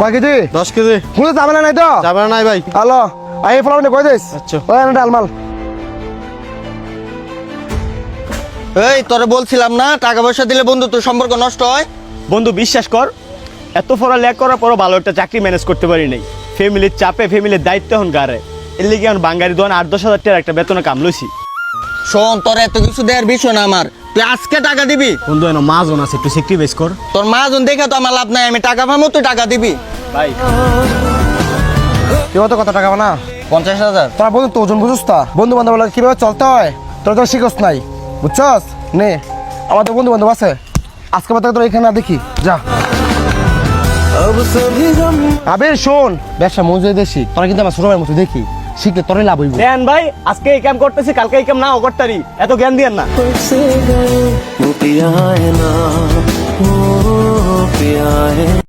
কয় KG? 10 KG. কোনো ঝামেলা নাই তো? যাবে নাই ভাই। হ্যালো আই ফলাবো কয় দিস? আচ্ছা। ওই না ডালমাল। এই তোরে বলছিলাম না টাকা পয়সা দিলে বন্ধুত্ব সম্পর্ক নষ্ট হয়। বন্ধু বিশ্বাস কর, এত পড়া লেখ করার পরও ভালো একটা চাকরি ম্যানেজ করতে পারি নাই। ফ্যামিলির চাপে ফ্যামিলির দায়িত্ব এখন গাড়ে। এর লিগে এখন বাঙালি দোকান 8-10 হাজার টাকার একটা বেতনে কামলইছি। শোন তোর এত কিছু দেওয়ার বিষয় না আমার, তুই আজকে টাকা দিবি। বন্ধু এনে মাজন আছে, একটু স্যাক্রিফাইস কর। তোর মাজন দেখে তো আমার লাভ নাই, আমি টাকা পাবো তুই টাকা দিবি। ভাই তুই কত টাকা বানা? 50,000। তোরা বন্ধু তো ওজন বুঝুস তা? বন্ধু বান্ধব কিভাবে চলতে হয় তোরা তো শিখস নাই, বুঝছস? নে আমাদের বন্ধু বান্ধব আছে, আজকে বাদ তোরা এখানে না দেখি যা। আবির শোন, ব্যবসা মজুরি দেশি, তোরা কিন্তু আমার ছোট ভাইয়ের মতো দেখি, শিখলে তোরই লাভ হইব। দেন ভাই, আজকে এই কাম করতেছি, কালকে এই কাম নাও করতারি, এত জ্ঞান দিয়েন না। वो पिया है ना, वो पिया है।